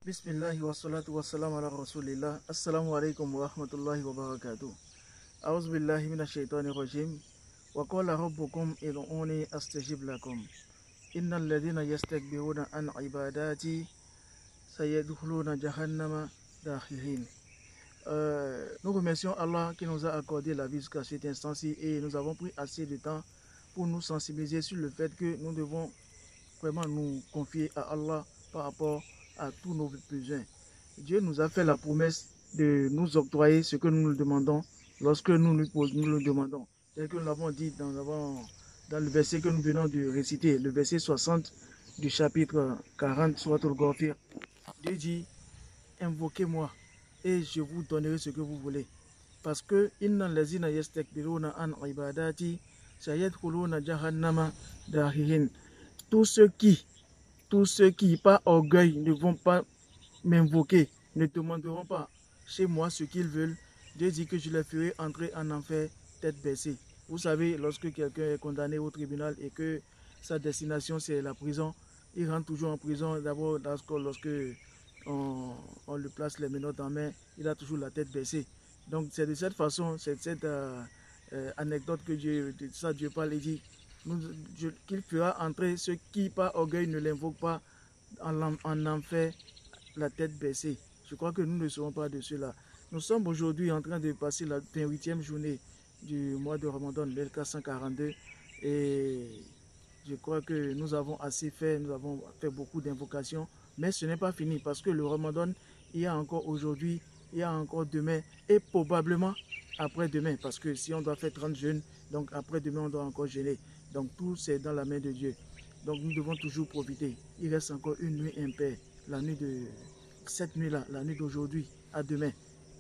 Bismillah wa salatu wa salam ala rasulillah. Assalamu alaikum wa rahmatullahi wa barakatuh. A'udhu billahi minash shaitani rajim. Wa qala rabbukum id'uni astajib lakum. Innal ladhina yastakbiruna an ibadati sayadkhuluna jahannama dakhirin. Nous remercions Allah qui nous a accordé la vie jusqu'à cet instant-ci et nous avons pris assez de temps pour nous sensibiliser sur le fait que nous devons vraiment nous confier à Allah par rapport à tous nos besoins. Dieu nous a fait la promesse de nous octroyer ce que nous nous demandons lorsque nous le demandons. Tel que nous l'avons dit dans le verset que nous venons de réciter, le verset 60 du chapitre 40, Souratul Ghafir. Dieu dit, invoquez-moi et je vous donnerai ce que vous voulez. Parce que innal lazina yastakbiruna an ibadati sayadkhuluna jahannama dakhirin. Tous ceux qui, par orgueil, ne vont pas m'invoquer, ne demanderont pas chez moi ce qu'ils veulent, Dieu dit que je les ferai entrer en enfer tête baissée. Vous savez, lorsque quelqu'un est condamné au tribunal et que sa destination c'est la prison, il rentre toujours en prison. D'abord, lorsque on lui place les menottes en main, il a toujours la tête baissée. Donc c'est de cette façon, c'est cette anecdote que Dieu parle et dit qu'il fera entrer ceux qui par orgueil ne l'invoquent pas en enfer la tête baissée. Je crois que nous ne serons pas de ceux-là. Nous sommes aujourd'hui en train de passer la 28e journée du mois de Ramadan, 1442, et je crois que nous avons assez fait, nous avons fait beaucoup d'invocations, mais ce n'est pas fini parce que le Ramadan, il y a encore aujourd'hui, il y a encore demain et probablement après-demain, parce que si on doit faire 30 jeûnes, donc après-demain on doit encore jeûner. Donc tout c'est dans la main de Dieu. Donc nous devons toujours profiter. Il reste encore une nuit impaire, la nuit de cette nuit-là, la nuit d'aujourd'hui à demain,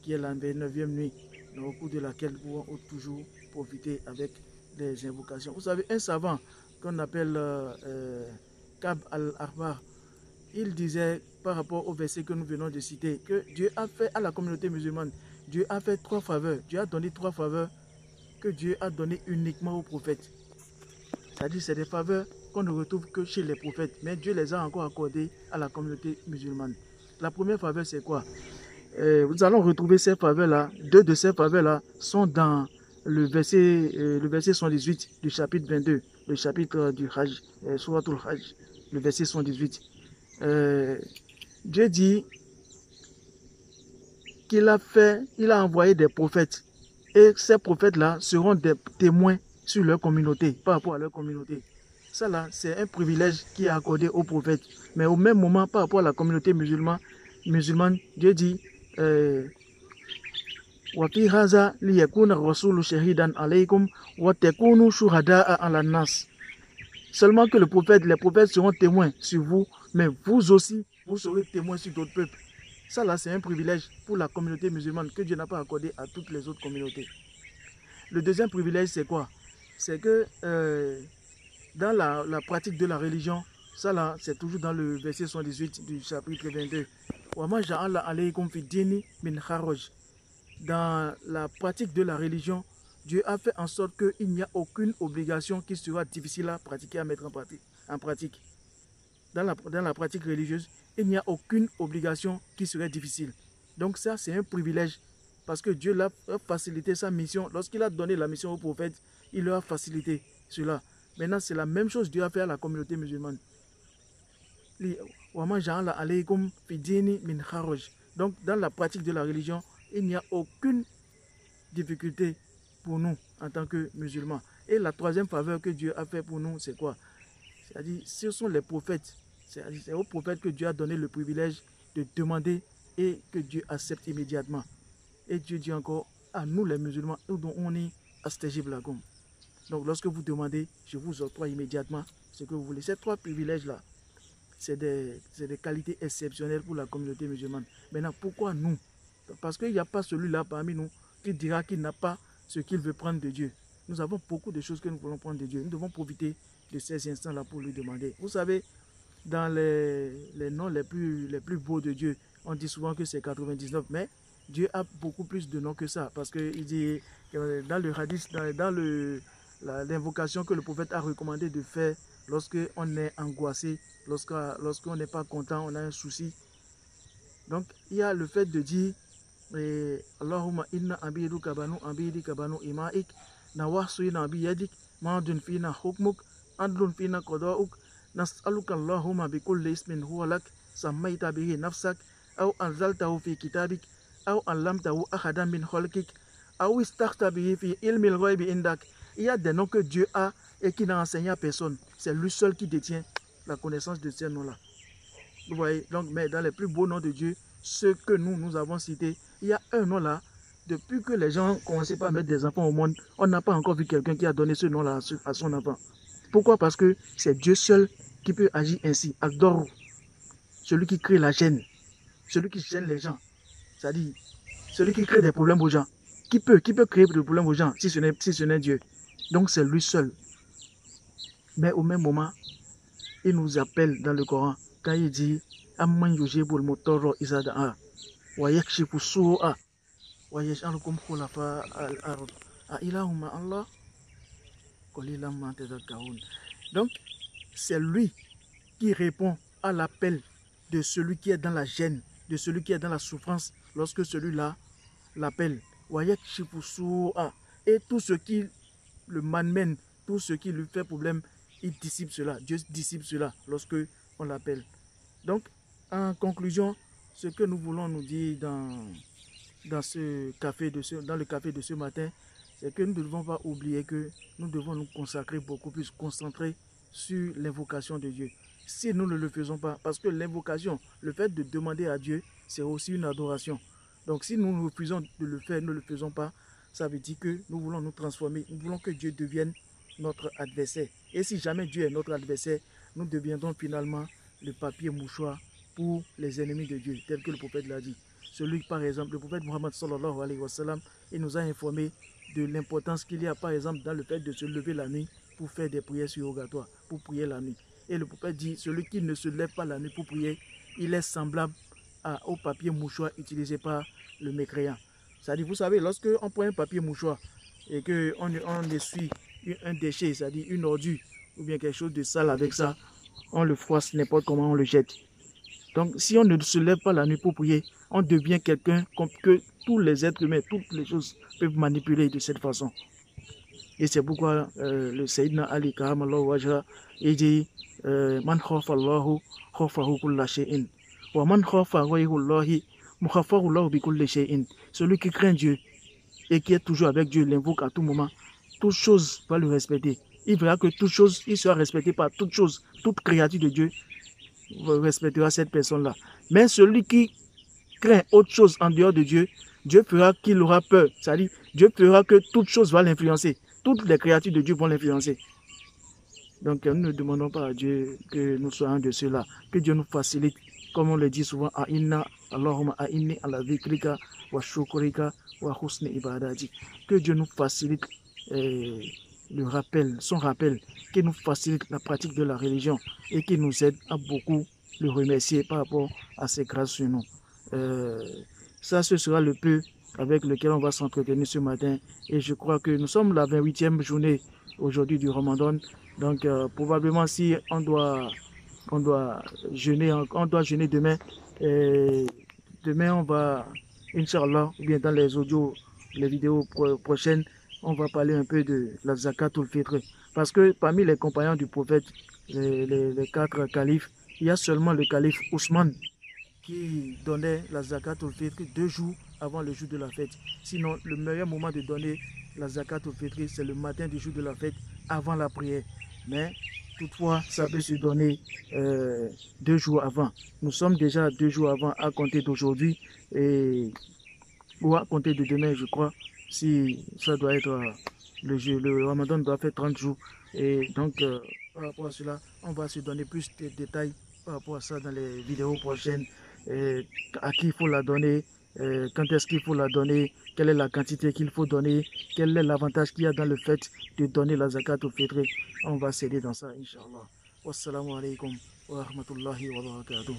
qui est la 29e nuit, au cours de laquelle nous pouvons toujours profiter avec des invocations. Vous savez, un savant qu'on appelle Kab al-Ahbar, il disait par rapport au verset que nous venons de citer, que Dieu a fait à la communauté musulmane, Dieu a fait 3 faveurs. Dieu a donné 3 faveurs que Dieu a donné uniquement aux prophètes. C'est-à-dire c'est des faveurs qu'on ne retrouve que chez les prophètes, mais Dieu les a encore accordées à la communauté musulmane. La première faveur, c'est quoi? Nous allons retrouver ces faveurs-là. 2 de ces faveurs-là sont dans le verset 118 du chapitre 22, le chapitre du Hajj, Souratul Hajj, le verset 118. Dieu dit qu'il a envoyé des prophètes. Et ces prophètes-là seront des témoins sur leur communauté, par rapport à leur communauté. Ça là, c'est un privilège qui est accordé aux prophètes. Mais au même moment, par rapport à la communauté musulmane, Dieu dit وَفِي هَذَا لِيَكُونَ الرَّسُولُ شَهِيدًا عَلَيْكُمْ وَتَكُونُوا شُهَدَاءَ عَلَى النَّاسِ. Seulement que les prophètes seront témoins sur vous, mais vous aussi, vous serez témoins sur d'autres peuples. Ça là, c'est un privilège pour la communauté musulmane que Dieu n'a pas accordé à toutes les autres communautés. Le deuxième privilège, c'est quoi? C'est que dans la pratique de la religion, ça là, c'est toujours dans le verset 118 du chapitre 22. Dans la pratique de la religion, Dieu a fait en sorte qu'il n'y a aucune obligation qui sera difficile à pratiquer, à mettre en pratique. Dans la pratique religieuse, il n'y a aucune obligation qui serait difficile. Donc ça, c'est un privilège parce que Dieu l'a facilité sa mission. Lorsqu'il a donné la mission aux prophètes, il leur a facilité cela. Maintenant, c'est la même chose que Dieu a fait à la communauté musulmane. Donc, dans la pratique de la religion, il n'y a aucune difficulté pour nous en tant que musulmans. Et la troisième faveur que Dieu a fait pour nous, c'est quoi? C'est-à-dire, ce sont les prophètes. C'est aux prophètes que Dieu a donné le privilège de demander et que Dieu accepte immédiatement. Et Dieu dit encore, à nous les musulmans, nous dont on est astajib lakum. Donc lorsque vous demandez, je vous octroie immédiatement ce que vous voulez. Ces 3 privilèges-là, c'est des qualités exceptionnelles pour la communauté musulmane. Maintenant, pourquoi nous? Parce qu'il n'y a pas celui-là parmi nous qui dira qu'il n'a pas ce qu'il veut prendre de Dieu. Nous avons beaucoup de choses que nous voulons prendre de Dieu. Nous devons profiter de ces instants-là pour lui demander. Vous savez, dans les noms les plus beaux de Dieu, on dit souvent que c'est 99, mais Dieu a beaucoup plus de noms que ça. Parce qu'il dit, dans le hadith, dans l'invocation que le prophète a recommandé de faire lorsqu'on est angoissé, lorsqu'on n'est pas content, on a un souci, Donc, il y a le fait de dire Allahumma inna abiduka banu abidika banu imaik nawasuyna biyadik madun fina hukmuk adlun fina qada'uk nas'aluka Allahumma bikulli ismin huwa lak sammayta bihi nafsak aw anzaltahu fi kitabik aw allamtahu ahadan min khalqik aw istaghta bihi fi ilmi al-ghaybi indak. Il y a des noms que Dieu a et qui n'a enseigné à personne. C'est lui seul qui détient la connaissance de ces noms-là. Vous voyez, donc, mais dans les plus beaux noms de Dieu, ceux que nous avons cités, il y a un nom là. Depuis que les gens ont commencé à mettre des enfants au monde, on n'a pas encore vu quelqu'un qui a donné ce nom-là à son enfant. Pourquoi? Parce que c'est Dieu seul qui peut agir ainsi. Agdor, celui qui crée la gêne, celui qui gêne les gens, c'est-à-dire celui qui crée des problèmes aux gens. Qui peut créer des problèmes aux gens si ce n'est Dieu? Donc c'est lui seul. Mais au même moment, il nous appelle dans le Coran quand il dit Amman yujibul muttarra iza da'a wa yakshifu su'a wa yaj'alukum khulafa al-ard a ilahum ma Allah qalilan ma tadhakkarun. Donc c'est lui qui répond à l'appel de celui qui est dans la gêne, de celui qui est dans la souffrance lorsque celui-là l'appelle. Wa yakshifu su'a, et tout ce qui le malmène, tout ce qui lui fait problème, il dissipe cela. Dieu dissipe cela lorsque on l'appelle. Donc, en conclusion, ce que nous voulons nous dire dans le café de ce matin, c'est que nous ne devons pas oublier que nous devons nous consacrer beaucoup plus, concentrer sur l'invocation de Dieu. Si nous ne le faisons pas, parce que l'invocation, le fait de demander à Dieu, c'est aussi une adoration. Donc, si nous refusons de le faire, nous ne le faisons pas, ça veut dire que nous voulons nous transformer, nous voulons que Dieu devienne notre adversaire. Et si jamais Dieu est notre adversaire, nous deviendrons finalement le papier mouchoir pour les ennemis de Dieu, tel que le prophète l'a dit. Celui, par exemple, le prophète Mohammed sallallahu alayhi wa sallam, il nous a informé de l'importance qu'il y a, par exemple, dans le fait de se lever la nuit pour faire des prières surrogatoires, pour prier la nuit. Et le prophète dit, celui qui ne se lève pas la nuit pour prier, il est semblable au papier mouchoir utilisé par le mécréant. C'est-à-dire, vous savez, lorsque on prend un papier mouchoir et qu'on essuie un déchet, c'est-à-dire une ordure, ou bien quelque chose de sale avec ça, on le froisse n'importe comment, on le jette. Donc, si on ne se lève pas la nuit pour prier, on devient quelqu'un que tous les êtres humains, toutes les choses peuvent manipuler de cette façon. Et c'est pourquoi le Sayyidina Ali Karamallahu wajha, il dit Man khafa Allahu khafahu kulla shay'in wa man khafa ghayru Allahi mukhafahu Allahu bi kulli shay'in. Celui qui craint Dieu et qui est toujours avec Dieu, l'invoque à tout moment, toute chose va le respecter. Il verra que toute chose, il sera respecté par toute chose, toute créature de Dieu respectera cette personne-là. Mais celui qui craint autre chose en dehors de Dieu, Dieu fera qu'il aura peur. C'est-à-dire, Dieu fera que toute chose va l'influencer. Toutes les créatures de Dieu vont l'influencer. Donc, nous ne demandons pas à Dieu que nous soyons de ceux-là. Que Dieu nous facilite, comme on le dit souvent, Allahumma a'inni ala dhikrika wa shukrika wa husni ibadati. Que Dieu nous facilite le rappel, son rappel, qui nous facilite la pratique de la religion et qui nous aide à beaucoup le remercier par rapport à ses grâces sur nous. Ça, ce sera le peu avec lequel on va s'entretenir ce matin. Et je crois que nous sommes la 28e journée aujourd'hui du Ramadan. Donc, probablement, si on doit jeûner, demain. Demain, on va, Inch'Allah, ou bien dans les audios, les vidéos prochaines, on va parler un peu de la zakatul fitr. Parce que parmi les compagnons du prophète, les 4 califes, il y a seulement le calife Ousmane qui donnait la zakatul fitr 2 jours avant le jour de la fête. Sinon, le meilleur moment de donner la zakatul fitr, c'est le matin du jour de la fête, avant la prière. Mais toutefois, ça peut se donner 2 jours avant. Nous sommes déjà 2 jours avant à compter d'aujourd'hui ou à compter de demain, je crois. Si ça doit être le Ramadan doit faire 30 jours. Et donc, par rapport à cela, on va se donner plus de détails par rapport à ça dans les vidéos prochaines. À qui il faut la donner, quand est-ce qu'il faut la donner, quelle est la quantité qu'il faut donner, quel est l'avantage qu'il y a dans le fait de donner la zakat au fitr. On va s'aider dans ça, Inch'Allah. Wassalamu alaikum wa rahmatullahi wa barakatuh.